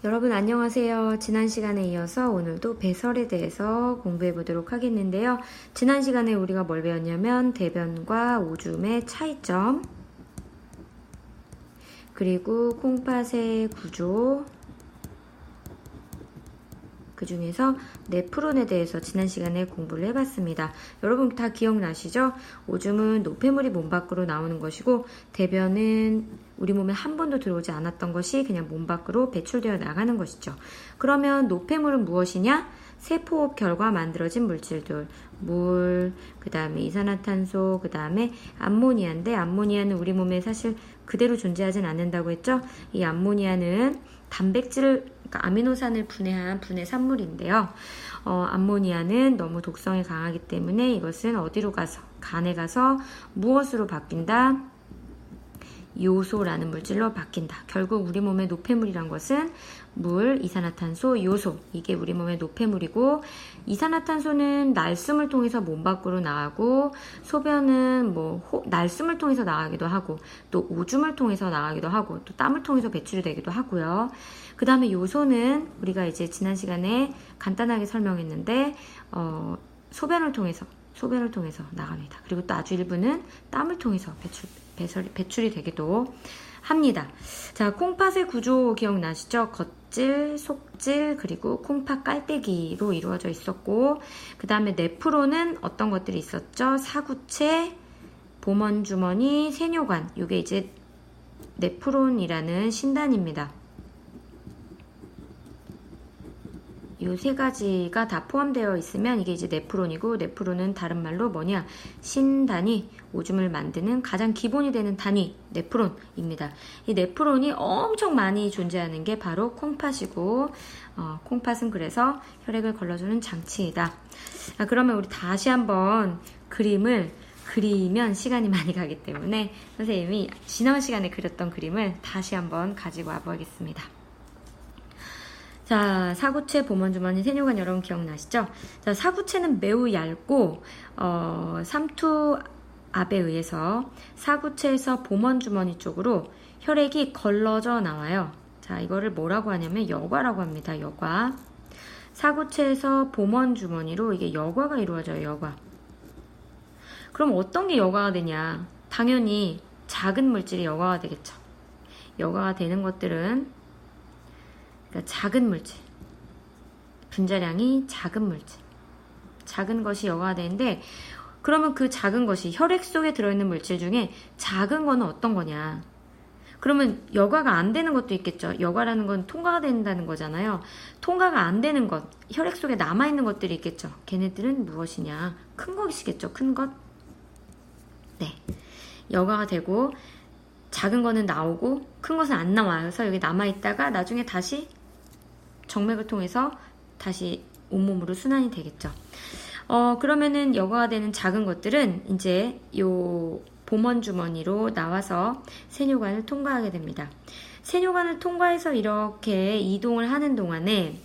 여러분 안녕하세요. 지난 시간에 이어서 오늘도 배설에 대해서 공부해 보도록 하겠는데요. 지난 시간에 우리가 뭘 배웠냐면 대변과 오줌의 차이점, 그리고 콩팥의 구조, 그 중에서 네프론에 대해서 지난 시간에 공부를 해봤습니다. 여러분 다 기억나시죠? 오줌은 노폐물이 몸 밖으로 나오는 것이고 대변은 우리 몸에 한 번도 들어오지 않았던 것이 그냥 몸 밖으로 배출되어 나가는 것이죠. 그러면 노폐물은 무엇이냐? 세포호흡 결과 만들어진 물질들, 물, 그 다음에 이산화탄소, 그 다음에 암모니아인데 암모니아는 우리 몸에 사실 그대로 존재하진 않는다고 했죠? 이 암모니아는 단백질을, 그러니까 아미노산을 분해한 분해 산물인데요. 암모니아는 너무 독성이 강하기 때문에 이것은 어디로 가서, 간에 가서 무엇으로 바뀐다? 요소라는 물질로 바뀐다. 결국 우리 몸의 노폐물이란 것은 물, 이산화탄소, 요소, 이게 우리 몸의 노폐물이고, 이산화탄소는 날숨을 통해서 몸 밖으로 나가고, 소변은 날숨을 통해서 나가기도 하고, 또 오줌을 통해서 나가기도 하고, 또 땀을 통해서 배출이 되기도 하고요. 그 다음에 요소는 우리가 이제 지난 시간에 간단하게 설명했는데 소변을 통해서 나갑니다. 그리고 또 아주 일부는 땀을 통해서 배출이 되기도 합니다. 자, 콩팥의 구조 기억나시죠? 겉질, 속질, 그리고 콩팥 깔때기로 이루어져 있었고, 그 다음에 네프론은 어떤 것들이 있었죠? 사구체, 보먼주머니, 세뇨관. 이게 이제 네프론이라는 신단입니다. 이 세 가지가 다 포함되어 있으면 이게 이제 네프론이고, 네프론은 다른 말로 뭐냐? 신단위, 오줌을 만드는 가장 기본이 되는 단위, 네프론입니다. 이 네프론이 엄청 많이 존재하는 게 바로 콩팥이고, 콩팥은 그래서 혈액을 걸러주는 장치이다. 그러면 우리 다시 한번 그림을 그리면 시간이 많이 가기 때문에 선생님이 지난 시간에 그렸던 그림을 다시 한번 가지고 와보겠습니다. 자, 사구체, 보먼주머니, 세뇨관 여러분 기억나시죠? 자, 사구체는 매우 얇고 삼투압에 의해서 사구체에서 보먼주머니 쪽으로 혈액이 걸러져 나와요. 자, 이거를 뭐라고 하냐면 여과라고 합니다. 여과. 사구체에서 보먼주머니로 이게 여과가 이루어져요. 여과. 그럼 어떤 게 여과가 되냐? 당연히 작은 물질이 여과가 되겠죠. 여과가 되는 것들은 그러니까 작은 물질, 분자량이 작은 물질, 작은 것이 여과가 되는데, 그러면 그 작은 것이 혈액 속에 들어있는 물질 중에 작은 거는 어떤 거냐? 그러면 여과가 안 되는 것도 있겠죠. 여과라는 건 통과가 된다는 거잖아요. 통과가 안 되는 것, 혈액 속에 남아있는 것들이 있겠죠. 걔네들은 무엇이냐? 큰 것이겠죠. 큰 것. 네, 여과가 되고 작은 거는 나오고 큰 것은 안 나와요. 그래서 여기 남아있다가 나중에 다시 정맥을 통해서 다시 온몸으로 순환이 되겠죠. 그러면은 여과가 되는 작은 것들은 이제 요 보먼주머니로 나와서 세뇨관을 통과하게 됩니다. 세뇨관을 통과해서 이렇게 이동을 하는 동안에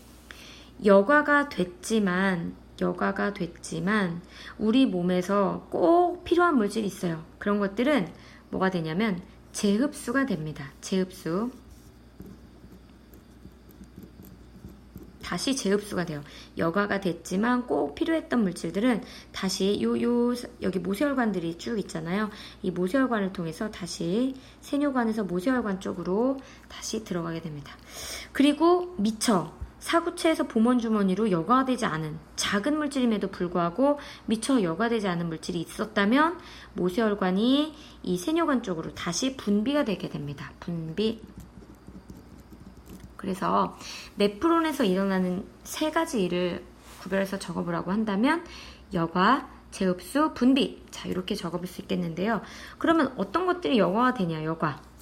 여과가 됐지만 우리 몸에서 꼭 필요한 물질이 있어요. 그런 것들은 뭐가 되냐면 재흡수가 됩니다. 재흡수. 다시 재흡수가 돼요. 여과가 됐지만 꼭 필요했던 물질들은 다시 여기 모세혈관들이 쭉 있잖아요. 이 모세혈관을 통해서 다시 세뇨관에서 모세혈관 쪽으로 다시 들어가게 됩니다. 그리고 미처 사구체에서 보먼주머니로 여과가 되지 않은 작은 물질임에도 불구하고 미처 여과되지 않은 물질이 있었다면 모세혈관이 이 세뇨관 쪽으로 다시 분비가 되게 됩니다. 분비. 그래서 네프론에서 일어나는 세 가지 일을 구별해서 적어보라고 한다면 여과, 재흡수, 분비. 자, 이렇게 적어볼 수 있겠는데요. 그러면 어떤 것들이 여과가 되냐?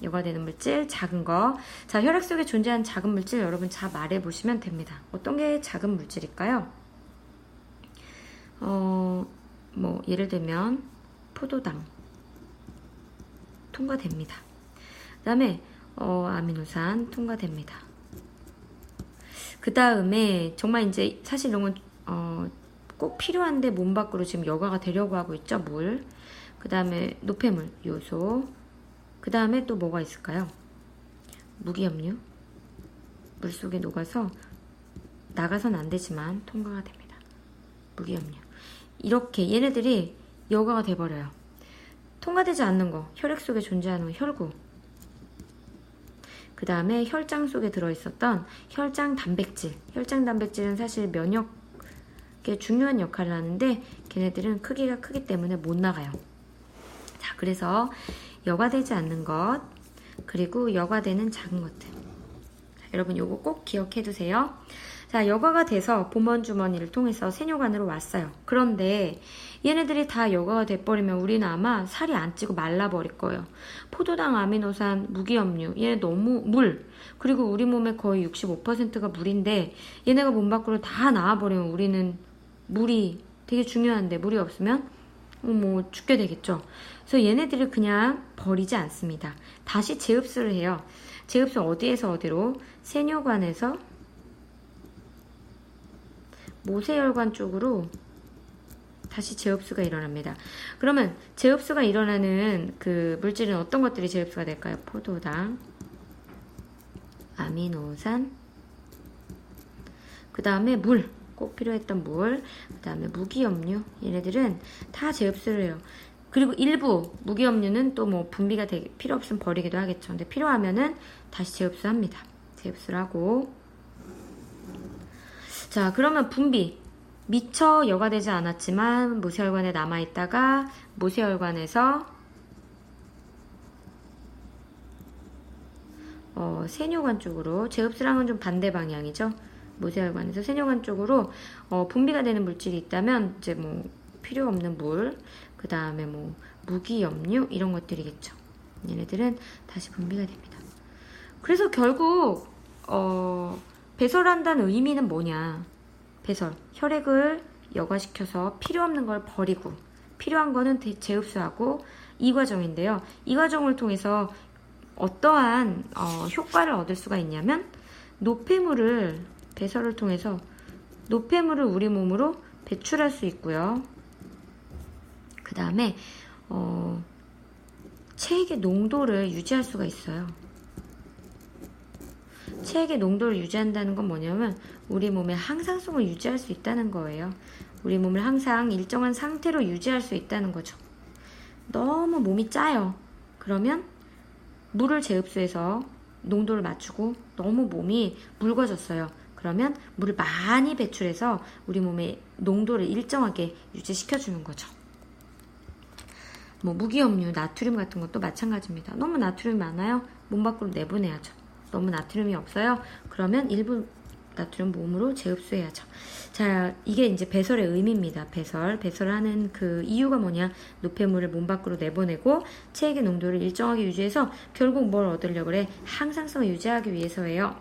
여과되는 물질, 작은 거. 자, 혈액 속에 존재하는 작은 물질 여러분 잘 말해보시면 됩니다. 어떤 게 작은 물질일까요? 예를 들면 포도당 통과됩니다. 그 다음에 아미노산 통과됩니다. 그 다음에 정말 이제 사실 이런 건 꼭 필요한데 몸 밖으로 지금 여과가 되려고 하고 있죠. 물. 그 다음에 노폐물, 요소. 그 다음에 또 뭐가 있을까요? 무기압류. 물속에 녹아서 나가선 안 되지만 통과가 됩니다. 무기염류. 이렇게 얘네들이 여과가 돼버려요. 통과되지 않는 거, 혈액 속에 존재하는 혈구. 그 다음에 혈장 속에 들어있었던 혈장 단백질. 혈장 단백질은 사실 면역에 중요한 역할을 하는데 걔네들은 크기가 크기 때문에 못 나가요. 자, 그래서 여과되지 않는 것, 그리고 여과되는 작은 것들. 자, 여러분 요거 꼭 기억해 두세요. 자, 여과가 돼서 보먼주머니를 통해서 세뇨관으로 왔어요. 그런데 얘네들이 다 여과가 돼버리면 우리는 아마 살이 안 찌고 말라버릴 거예요. 포도당, 아미노산, 무기염류, 얘네 너무 물, 그리고 우리 몸의 거의 65%가 물인데 얘네가 몸 밖으로 다 나와버리면 우리는 물이 되게 중요한데 물이 없으면 뭐 죽게 되겠죠. 그래서 얘네들을 그냥 버리지 않습니다. 다시 재흡수를 해요. 재흡수 어디에서 어디로? 세뇨관에서 모세혈관 쪽으로 다시 재흡수가 일어납니다. 그러면 재흡수가 일어나는 그 물질은 어떤 것들이 재흡수가 될까요? 포도당, 아미노산, 그 다음에 물, 꼭 필요했던 물, 그 다음에 무기염류, 얘네들은 다 재흡수를 해요. 그리고 일부 무기염류는 또 뭐 분비가 되게 필요 없으면 버리기도 하겠죠. 근데 필요하면은 다시 재흡수합니다. 재흡수를 하고. 자, 그러면 분비. 미처 여과되지 않았지만 모세혈관에 남아있다가 모세혈관에서 세뇨관 쪽으로, 재흡수랑은 좀 반대 방향이죠. 모세혈관에서 세뇨관 쪽으로 분비가 되는 물질이 있다면 이제 뭐 필요 없는 물, 그 다음에 뭐 무기염류 이런 것들이겠죠. 얘네들은 다시 분비가 됩니다. 그래서 결국 배설한다는 의미는 뭐냐? 배설, 혈액을 여과시켜서 필요 없는 걸 버리고 필요한 거는 재흡수하고 이 과정인데요. 이 과정을 통해서 어떠한 효과를 얻을 수가 있냐면 노폐물을 배설을 통해서 노폐물을 우리 몸으로 배출할 수 있고요. 그 다음에 체액의 농도를 유지할 수가 있어요. 체액의 농도를 유지한다는 건 뭐냐면 우리 몸의 항상성을 유지할 수 있다는 거예요. 우리 몸을 항상 일정한 상태로 유지할 수 있다는 거죠. 너무 몸이 짜요. 그러면 물을 재흡수해서 농도를 맞추고 너무 몸이 묽어졌어요. 그러면 물을 많이 배출해서 우리 몸의 농도를 일정하게 유지시켜주는 거죠. 뭐 무기염류, 나트륨 같은 것도 마찬가지입니다. 너무 나트륨이 많아요? 몸 밖으로 내보내야죠. 너무 나트륨이 없어요? 그러면 일부 나트륨 몸으로 재흡수해야죠. 자, 이게 이제 배설의 의미입니다. 배설을 하는 그 이유가 뭐냐? 노폐물을 몸 밖으로 내보내고 체액의 농도를 일정하게 유지해서 결국 뭘 얻으려고 그래? 항상성을 유지하기 위해서예요.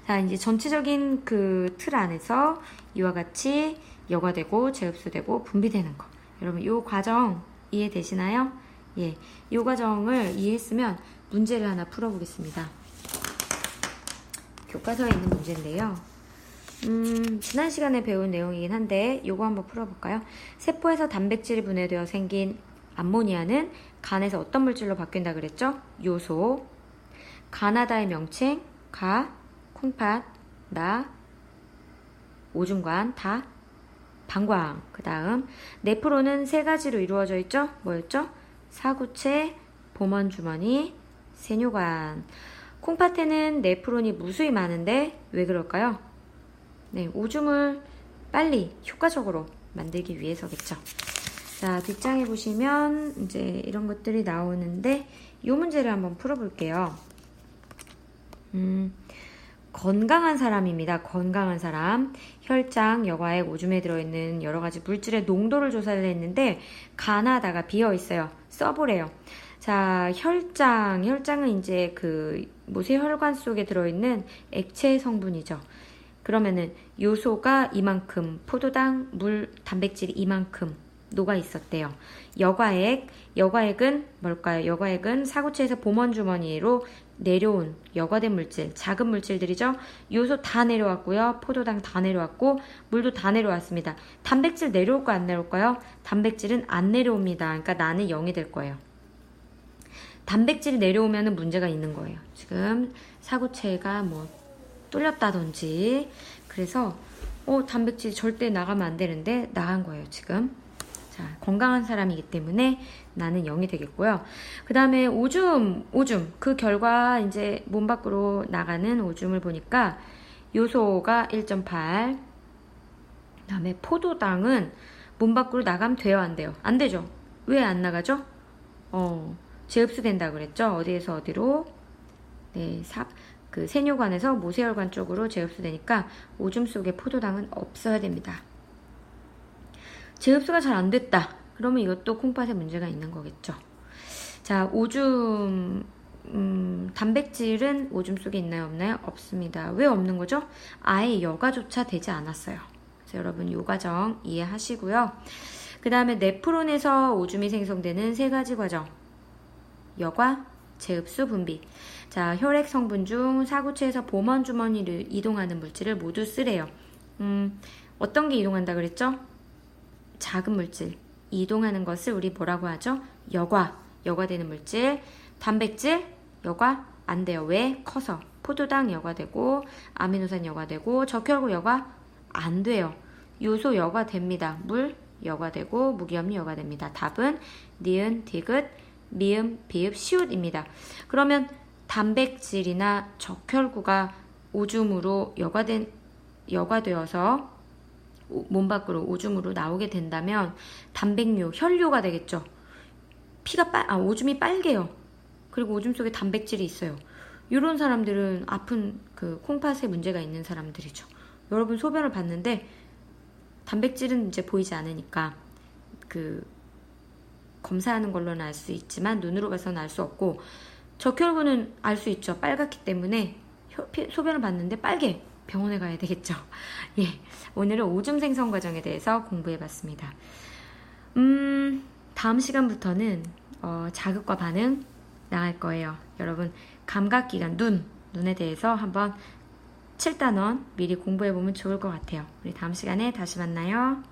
자, 이제 전체적인 그 틀 안에서 이와 같이 여과되고 재흡수되고 분비되는 거. 여러분, 이 과정 이해되시나요? 예, 이 과정을 이해했으면 문제를 하나 풀어보겠습니다. 교과서에 있는 문제인데요. 지난 시간에 배운 내용이긴 한데 요거 한번 풀어볼까요? 세포에서 단백질이 분해되어 생긴 암모니아는 간에서 어떤 물질로 바뀐다 그랬죠? 요소. 가나다의 명칭 가, 콩팥, 나, 오줌관, 다, 방광. 그 다음 네프론은 세 가지로 이루어져 있죠? 뭐였죠? 사구체, 보먼주머니, 세뇨관. 콩팥에는 네프론이 무수히 많은데 왜 그럴까요? 네, 오줌을 빨리 효과적으로 만들기 위해서겠죠. 자, 뒷장에 보시면 이제 이런 것들이 나오는데 이 문제를 한번 풀어볼게요. 건강한 사람입니다. 건강한 사람. 혈장, 여과액, 오줌에 들어있는 여러 가지 물질의 농도를 조사를 했는데 간하다가 비어 있어요. 써보래요. 자, 혈장은 이제 그 모세혈관 속에 들어있는 액체 성분이죠. 그러면은 요소가 이만큼, 포도당, 물, 단백질이 이만큼 녹아 있었대요. 여과액은 뭘까요? 여과액은 사구체에서 보먼주머니로 내려온 여과된 물질, 작은 물질들이죠. 요소 다 내려왔고요. 포도당 다 내려왔고 물도 다 내려왔습니다. 단백질 내려올까 안 내려올까요? 단백질은 안 내려옵니다. 그러니까 나는 0이 될 거예요. 단백질이 내려오면 문제가 있는 거예요. 지금 사구체가 뭐 뚫렸다든지. 그래서 단백질 절대 나가면 안 되는데 나간 거예요, 지금. 자, 건강한 사람이기 때문에 나는 0이 되겠고요. 그 다음에 오줌. 그 결과 이제 몸 밖으로 나가는 오줌을 보니까 요소가 1.8. 그 다음에 포도당은 몸 밖으로 나가면 돼요, 안 돼요? 안 되죠. 왜 안 나가죠? 재흡수된다 그랬죠. 어디에서 어디로? 네, 그 세뇨관에서 모세혈관 쪽으로 재흡수되니까 오줌 속에 포도당은 없어야 됩니다. 재흡수가 잘 안 됐다. 그러면 이것도 콩팥에 문제가 있는 거겠죠. 자, 오줌, 단백질은 오줌 속에 있나요, 없나요? 없습니다. 왜 없는 거죠? 아예 여과조차 되지 않았어요. 그래서 여러분 이 과정 이해하시고요. 그 다음에 네프론에서 오줌이 생성되는 3가지 과정. 여과, 재흡수, 분비. 자, 혈액 성분 중 사구체에서 봄원 주머니를 이동하는 물질을 모두 쓰래요. 어떤 게 이동한다 그랬죠? 작은 물질. 이동하는 것을 우리 뭐라고 하죠? 여과되는 물질. 단백질, 여과 안 돼요. 왜? 커서. 포도당 여과되고, 아미노산 여과되고, 적혈구 여과 안 돼요. 요소 여과됩니다. 물 여과되고, 무기염류 여과됩니다. 답은 니은, 디귿, 미음, 비읍, 시옷입니다. 그러면 단백질이나 적혈구가 오줌으로 여과되어서 몸 밖으로 오줌으로 나오게 된다면 단백뇨, 혈뇨가 되겠죠. 오줌이 빨개요. 그리고 오줌 속에 단백질이 있어요. 이런 사람들은 아픈 그 콩팥에 문제가 있는 사람들이죠. 여러분 소변을 봤는데 단백질은 이제 보이지 않으니까 그 검사하는 걸로는 알 수 있지만 눈으로 봐서는 알 수 없고, 적혈구는 알 수 있죠. 빨갛기 때문에 소변을 봤는데 빨개. 병원에 가야 되겠죠. 예, 오늘은 오줌 생성 과정에 대해서 공부해봤습니다. 다음 시간부터는 자극과 반응 나갈 거예요. 여러분 감각기관 눈에 대해서 한번 7단원 미리 공부해보면 좋을 것 같아요. 우리 다음 시간에 다시 만나요.